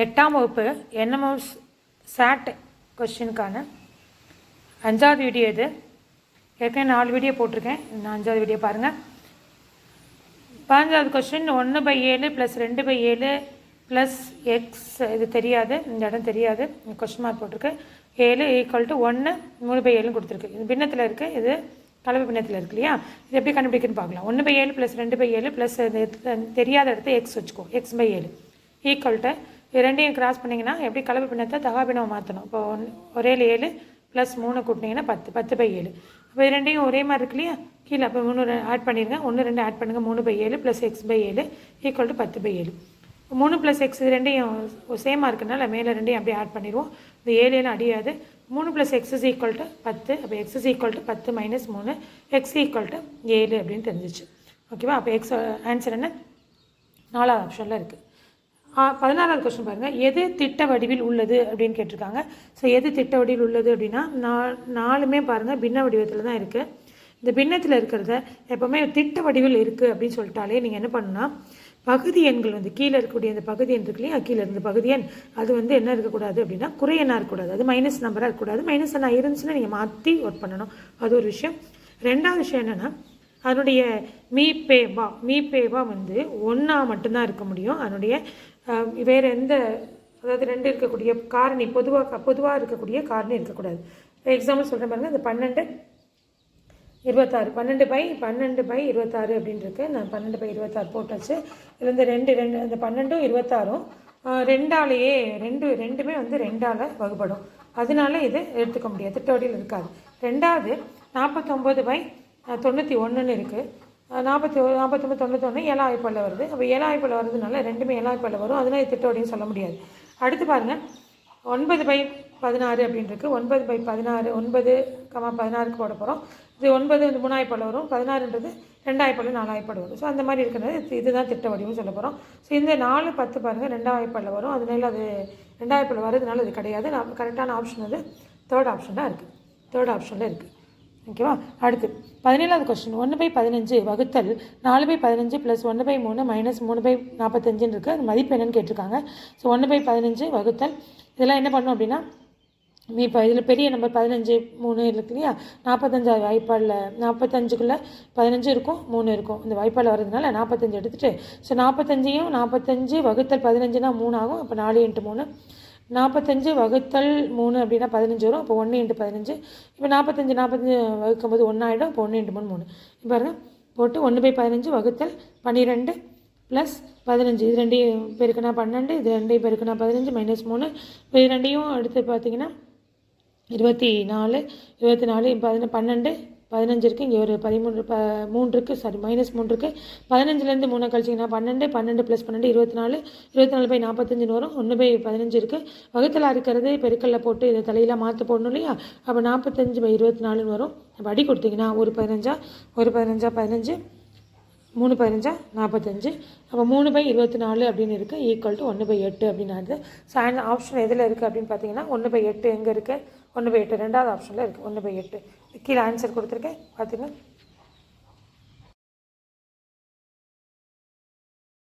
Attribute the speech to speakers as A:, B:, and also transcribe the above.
A: எட்டாம் வகுப்பு NMS chat கொஸ்டினுக்கான 5வது வீடியோ இது. ஏற்கனவே 4 வீடியோ போட்டிருக்கேன். நான் 5வது வீடியோ பாருங்கள். 15வது கொஸ்டின் 1/7 + 2/7 ப்ளஸ் எக்ஸ். இது தெரியாது, இந்த இடம் தெரியாது, கொஸ்டின் மார்க் போட்டிருக்கு. 7 = 1 3/7 கொடுத்துருக்கு. இது பின்னத்தில் இருக்குது, இது கலவை பின்னத்தில் இருக்கு இல்லையா? இது எப்படி கண்டுபிடிக்குன்னு பார்க்கலாம். 1/7 + 2/7 ப்ளஸ் தெரியாத இடத்த எக்ஸ் வச்சுக்கோ, x/7 = ரெண்டையும் கிராஸ் பண்ணிங்கன்னா எப்படி கலவை பின்னத்தை தகா பின்னவை மாற்றணும். இப்போ ஒரே 7 + 3 கூட்டினீங்கன்னா 10 10/7. அப்போ இது ரெண்டையும் ஒரே மாதிரி இருக்கு இல்லையா? கீழே அப்போ 3 ஆட் பண்ணிடுங்க, 1 2 ஆட் பண்ணுங்கள், 3/7 + x/7 = 10/7. 3 + x இது ரெண்டையும் சேமாக இருக்குனால மேலே ரெண்டையும் அப்படியே ஆட் பண்ணிடுவோம். இந்த 7 அடியாது. 3 + x = 10. அப்போ x = 10 - 3 x = 7 அப்படின்னு தெரிஞ்சிச்சு. ஓகேவா? அப்போ எக்ஸ் ஆன்சர் என்ன? 4வது ஆப்ஷனில் இருக்குது. 16வது கொஸ்டின் பாருங்கள். எது திட்ட வடிவில் உள்ளது அப்படின்னு கேட்டிருக்காங்க. ஸோ எது திட்ட வடிவில் உள்ளது அப்படின்னா 4மே பாருங்கள் பின்ன வடிவத்தில் தான் இருக்குது. இந்த பின்னத்தில் இருக்கிறத எப்போவுமே திட்ட வடிவில் இருக்குது அப்படின்னு சொல்லிட்டாலே நீங்கள் என்ன பண்ணுன்னா, பகுதி எண்கள் கீழே இருக்கக்கூடிய அந்த பகுதி எண் இருக்கு இல்லையா? கீழே இருந்த பகுதி எண் அது என்ன இருக்கக்கூடாது அப்படின்னா குறை எண்ணாக இருக்கக்கூடாது, அது மைனஸ் நம்பராக இருக்கக்கூடாது. மைனஸ் எண்ணாக இருந்துச்சுன்னா நீங்கள் மாற்றி ஒர்க் பண்ணணும். அது ஒரு விஷயம். 2வது விஷயம் என்னென்னா, அதனுடைய மீபேவா 1 மட்டும்தான் இருக்க முடியும். அதனுடைய வேறு எந்த, அதாவது 2 இருக்கக்கூடிய காரணி பொதுவாக இருக்கக்கூடிய காரணி இருக்கக்கூடாது. எக்ஸாம்பிள் சொல்கிறேன் பாருங்கள். இந்த 12 26 12/26 அப்படின்னு இருக்குது. நான் 12/26 போட்டாச்சு. இதில் இந்த 2 அந்த 12 26 2ஆலேயே ரெண்டுமே 2ஆல் வகுப்படும். அதனால இது எடுத்துக்க முடியாது, திட்ட வடிவில் இருக்காது. 2வது 49/91 இருக்குது. 49 91 7 வாய்ப்பால் வருது. அப்போ 7 வாய்ப்பால் வருதுனால ரெண்டுமே 7 வாய்ப்பால் வரும். அதனால் இது திட்ட வடிவம் சொல்ல முடியாது. அடுத்து பாருங்கள், 9/16 அப்படின்னு இருக்குது. 9/16 9, 16க்கு போட போகிறோம். இது 9 3 வாய்ப்பால் வரும். 16ன்றது 2 வாய்ப்பால் 4 வாய்ப்பால் வரும். ஸோ அந்த மாதிரி இருக்கிறது இதுதான் திட்ட வடிவம் சொல்ல போகிறோம். ஸோ இந்த 4 10 பாருங்கள் 2 வாய்ப்பால் வரும். அதனால அது 2 வாய்ப்பால் வருதுனால அது கிடையாது. நான் கரெக்டான ஆப்ஷன் அது 3rd ஆப்ஷன் தான் இருக்குது. 3rd ஆப்ஷனில் இருக்குது. ஓகேவா? அடுத்து 17வது கொஸ்டின் 1/15 வகுத்தல் 4/15 + 1/3 - 3/45 இருக்குது. அது மதிப்பு என்னன்னு கேட்டிருக்காங்க. ஸோ 1/15 வகுத்தல் இதெல்லாம் என்ன பண்ணணும் அப்படின்னா, இப்போ இதில் பெரிய நம்பர் 15 3 இருக்கு இல்லையா? 45 வாய்ப்பால் 45க்குள்ளே 15 இருக்கும், 3 இருக்கும். இந்த வாய்ப்பால் வர்றதுனால 45 எடுத்துகிட்டு, ஸோ 45 வகுத்தல் 15னா 3 ஆகும். அப்போ 4 × 3 45 வகுத்தல் 3 அப்படின்னா 15 வரும். அப்போ 1 × 15. இப்போ 45 வகுக்கும்போது 1 ஆகிடும். இப்போ 1 × 3 3. இப்போ பாருங்கள், போட்டு 1/15 வகுத்தல் 12 + 15. இது ரெண்டையும் பெருக்குனா 12, இது ரெண்டையும் பெருக்குனா 15 - 3. இப்போ இது ரெண்டையும் எடுத்து பார்த்தீங்கன்னா 24 12 15 இருக்குது. இங்கே ஒரு 3 இருக்குது, சாரி -3 இருக்குது. 15லேருந்து 3 கழிச்சிங்கன்னா 12 12 + 12 24 24/45 வரும். 1/15 இருக்குது. வகுத்தலாக இருக்கிறது பெருக்கல்ல போட்டு இதை தலையில் மாற்ற போடணும் இல்லையா? அப்போ 45/24 வரும். அப்போ அடி கொடுத்தீங்கன்னா 1 15 15 3 15 45. அப்போ 3/24 அப்படின்னு இருக்குது, = 1/8 அப்படின்னு ஆகுது. ஸோ ஆப்ஷன் எதில் இருக்குது அப்படின்னு பார்த்தீங்கன்னா 1/8 எங்கே இருக்குது? 1/8 2வது ஆப்ஷனில் இருக்குது. 1/8 கீழே ஆன்சர் கொடுத்துருக்கேன், பார்த்துங்க.